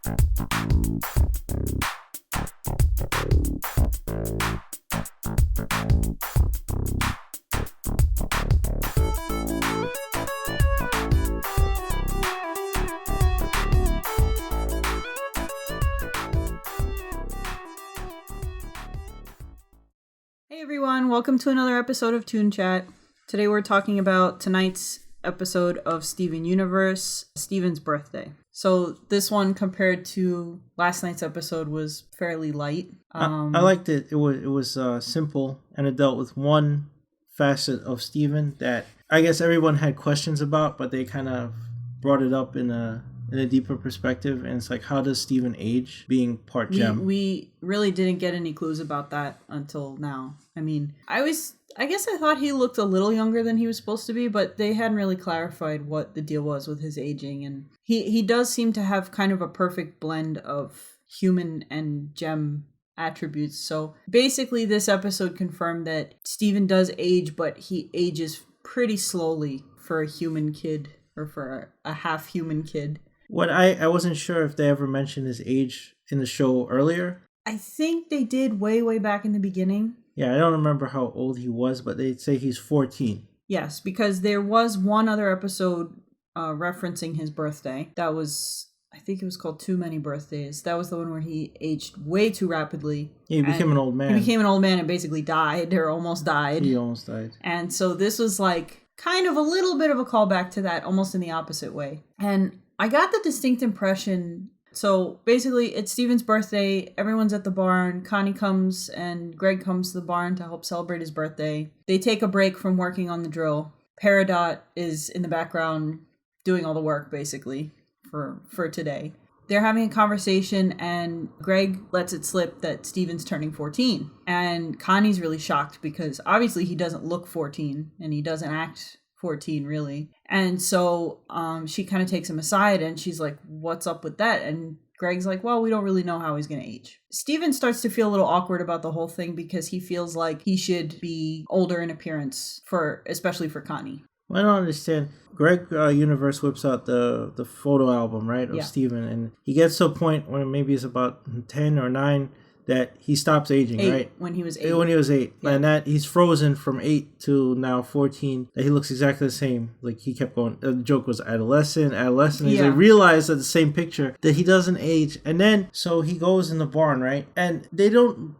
Hey everyone, welcome to another episode of Toon Chat. Today we're talking about tonight's episode of Steven Universe, Steven's birthday. So this one compared to last night's episode was fairly light. I liked it. It was simple, and it dealt with one facet of Steven that I guess everyone had questions about, but they kind of brought it up in a deeper perspective. And it's like, how does Steven age being part gem? We really didn't get any clues about that until now. I mean, I guess I thought he looked a little younger than he was supposed to be, but they hadn't really clarified what the deal was with his aging. And he does seem to have kind of a perfect blend of human and gem attributes. So basically this episode confirmed that Steven does age, but he ages pretty slowly for a human kid, or for a half-human kid. What I wasn't sure if they ever mentioned his age in the show earlier. I think they did way back in the beginning. Yeah, I don't remember how old he was, but they'd say he's 14. Yes, because there was one other episode referencing his birthday. That was, I think it was called Too Many Birthdays. That was the one where he aged way too rapidly. Yeah, he became an old man. He became an old man and basically died, or almost died. He almost died. And so this was like kind of a little bit of a callback to that, almost in the opposite way. And I got the distinct impression, so basically it's Steven's birthday, everyone's at the barn, Connie comes and Greg comes to the barn to help celebrate his birthday. They take a break from working on the drill. Peridot is in the background doing all the work, basically, for today. They're having a conversation and Greg lets it slip that Steven's turning 14. And Connie's really shocked because obviously he doesn't look 14 and he doesn't act 14 really. And so she kind of takes him aside and she's like, what's up with that? And Greg's like, well, we don't really know how he's going to age. Steven starts to feel a little awkward about the whole thing because he feels like he should be older in appearance, especially for Connie. Well, I don't understand. Greg Universe whips out the photo album, right, of Steven, and he gets to a point where maybe it's about 10 or 9 that he stops aging, right? When he was 8. When he was 8. Yeah. And that he's frozen from 8 to now 14. That he looks exactly the same. Like, he kept going. The joke was adolescent. He's like, realized that the same picture that he doesn't age. And then, so he goes in the barn, right? And they don't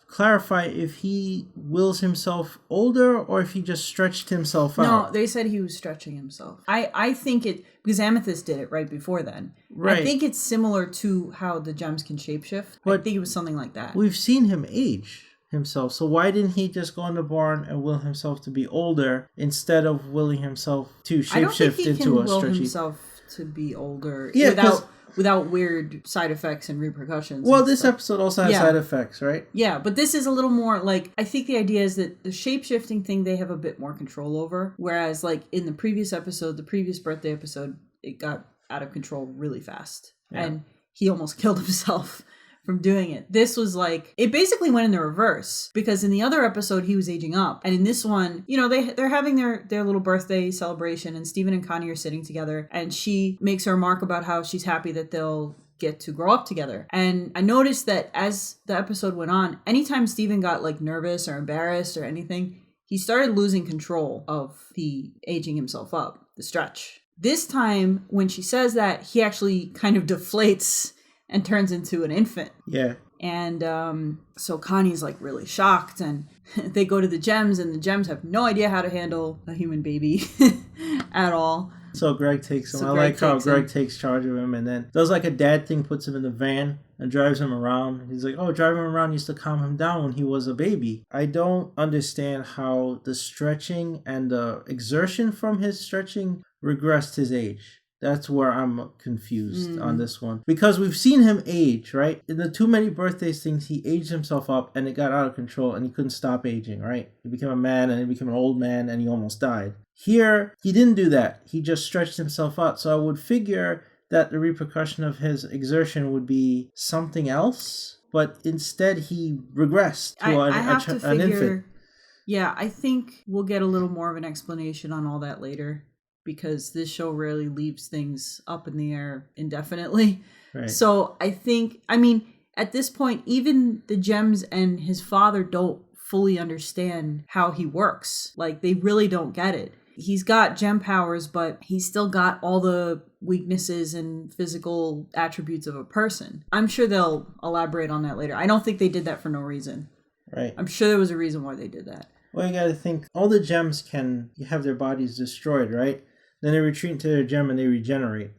clarify if he wills himself older or if he just stretched himself out. No, they said he was stretching himself. I think it, because Amethyst did it right before then. Right. I think it's similar to how the gems can shapeshift. But I think it was something like that. We've seen him age himself, so why didn't he just go in the barn and will himself to be older instead of willing himself to shapeshift into a stretchy... I don't think he can will himself to be older without weird side effects and repercussions. Well, this episode also has side effects, right? Yeah, but this is a little more like, I think the idea is that the shape-shifting thing they have a bit more control over, whereas like in the previous episode, the previous birthday episode, it got out of control really fast. Yeah. And he almost killed himself from doing it. This was like, it basically went in the reverse, because in the other episode he was aging up, and in this one, you know, they're having their little birthday celebration, and Steven and Connie are sitting together, and she makes a remark about how she's happy that they'll get to grow up together. And I noticed that as the episode went on, anytime Steven got like nervous or embarrassed or anything, he started losing control of the aging himself up, the stretch. This time, when she says that, he actually kind of deflates and turns into an infant. Yeah. And so Connie's like really shocked, and they go to the gems, and the gems have no idea how to handle a human baby at all. So Greg takes him. I like how Greg takes charge of him, and then does like a dad thing, puts him in the van and drives him around. He's like, oh, driving him around used to calm him down when he was a baby. I don't understand how the stretching and the exertion from his stretching regressed his age. That's where I'm confused on this one. Because we've seen him age, right? In the Too Many Birthdays things, he aged himself up and it got out of control and he couldn't stop aging, right? He became a man and he became an old man and he almost died. Here, he didn't do that. He just stretched himself out. So I would figure that the repercussion of his exertion would be something else. But instead, he regressed to an infant. Yeah, I think we'll get a little more of an explanation on all that later. because this show rarely leaves things up in the air indefinitely. Right. So I think, I mean, at this point, even the Gems and his father don't fully understand how he works. Like, they really don't get it. He's got gem powers, but he's still got all the weaknesses and physical attributes of a person. I'm sure they'll elaborate on that later. I don't think they did that for no reason. Right. I'm sure there was a reason why they did that. Well, you gotta think, all the gems can have their bodies destroyed, right? Then they retreat into their gem and they regenerate.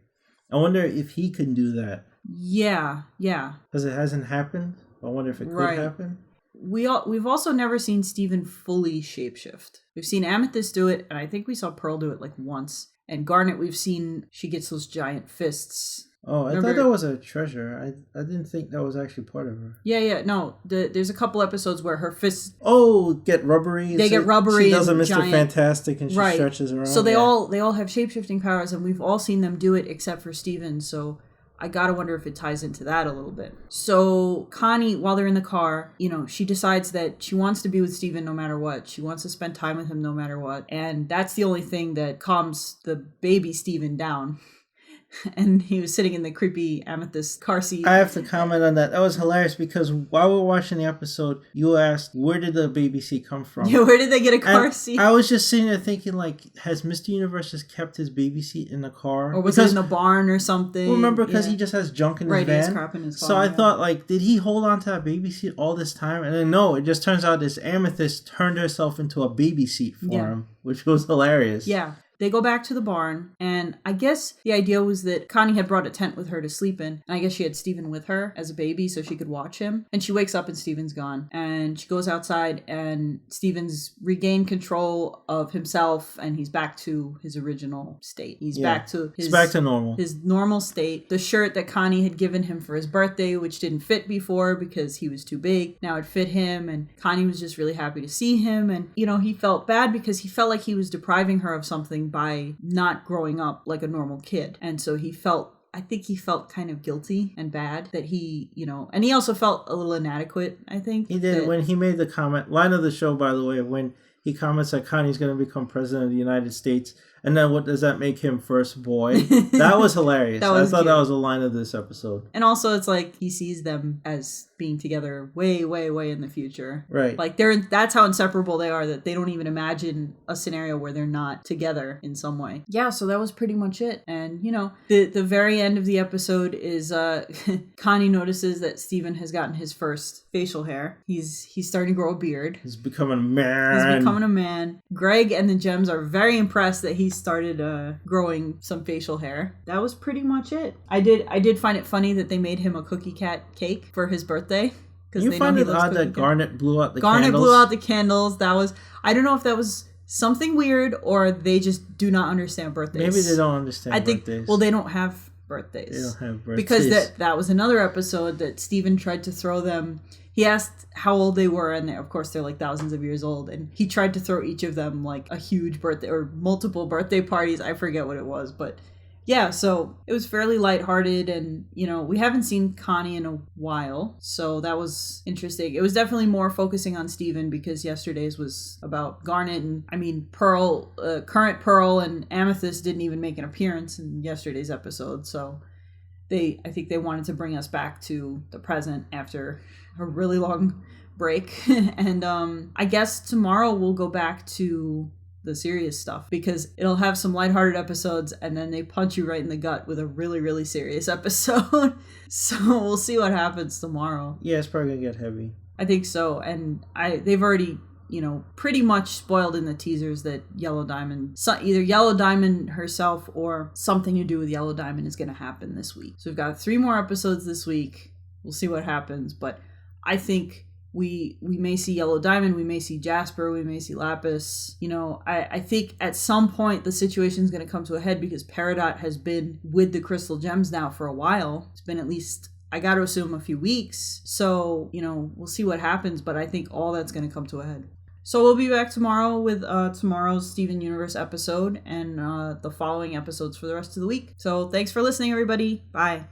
I wonder if he can do that. Yeah. Because it hasn't happened. I wonder if it could happen. We've also never seen Steven fully shapeshift. We've seen Amethyst do it, and I think we saw Pearl do it like once. And Garnet, we've seen she gets those giant fists. Oh, I thought that was a treasure. I didn't think that was actually part of her. Yeah. No, there's a couple episodes where her fists... Oh, get rubbery. They get rubbery. She does a Mr. Giant... Fantastic and she stretches around. So they all have shapeshifting powers, and we've all seen them do it except for Steven. So I gotta wonder if it ties into that a little bit. So Connie, while they're in the car, she decides that she wants to be with Steven no matter what. She wants to spend time with him no matter what. And that's the only thing that calms the baby Steven down. And he was sitting in the creepy amethyst car seat. I have to comment on that. That was hilarious because while we were watching the episode, you asked, where did the baby seat come from? Yeah, where did they get a car seat? I was just sitting there thinking, like, has Mr. Universe just kept his baby seat in the car? Or was it in the barn or something? Well, remember, because he just has junk in his van. Right, he has crap in his car. So I thought, like, did he hold on to that baby seat all this time? And then no, it just turns out this amethyst turned herself into a baby seat for him, which was hilarious. Yeah. They go back to the barn, and I guess the idea was that Connie had brought a tent with her to sleep in, and I guess she had Steven with her as a baby so she could watch him. And she wakes up and Steven's gone, and she goes outside, and Steven's regained control of himself, and he's back to his original state. He's back to normal. His normal state. The shirt that Connie had given him for his birthday, which didn't fit before because he was too big, now it fit him, and Connie was just really happy to see him, and he felt bad because he felt like he was depriving her of something by not growing up like a normal kid. And so I think he felt kind of guilty and bad that he, and he also felt a little inadequate, I think. He did when he made the comment, line of the show, by the way, when he comments that Connie's going to become president of the United States. And then what does that make him? First boy? That was hilarious. I thought that was a line of this episode. And also it's like he sees them as being together way, way, way in the future. Right. Like that's how inseparable they are, that they don't even imagine a scenario where they're not together in some way. Yeah, so that was pretty much it. And, the very end of the episode is Connie notices that Steven has gotten his first facial hair. He's starting to grow a beard. He's becoming a man. Greg and the Gems are very impressed that he started growing some facial hair. That was pretty much it. I did find it funny that they made him a cookie cat cake for his birthday. You find it odd that Garnet blew out the candles? Garnet blew out the candles. I don't know if that was something weird or they just do not understand birthdays. Maybe they don't understand birthdays. Well, they don't have birthdays. They don't have birthdays. Because that was another episode that Steven tried to throw them. He asked how old they were, and of course they're like thousands of years old, and he tried to throw each of them like a huge birthday or multiple birthday parties. I forget what it was, but yeah, so it was fairly lighthearted, and we haven't seen Connie in a while, so that was interesting. It was definitely more focusing on Steven because yesterday's was about Garnet, and Pearl, current Pearl and Amethyst didn't even make an appearance in yesterday's episode, so I think they wanted to bring us back to the present after a really long break. And I guess tomorrow we'll go back to the serious stuff because it'll have some lighthearted episodes and then they punch you right in the gut with a really, really serious episode. So we'll see what happens tomorrow. Yeah, it's probably gonna get heavy. I think so. And they've already pretty much spoiled in the teasers that either Yellow Diamond herself or something to do with Yellow Diamond is going to happen this week. So we've got 3 more episodes this week. We'll see what happens, but I think we may see Yellow Diamond, we may see Jasper, we may see Lapis. I think at some point the situation is going to come to a head because Peridot has been with the Crystal Gems now for a while. It's been at least, I got to assume, a few weeks. So, we'll see what happens, but I think all that's going to come to a head. So we'll be back tomorrow with tomorrow's Steven Universe episode and the following episodes for the rest of the week. So thanks for listening, everybody. Bye.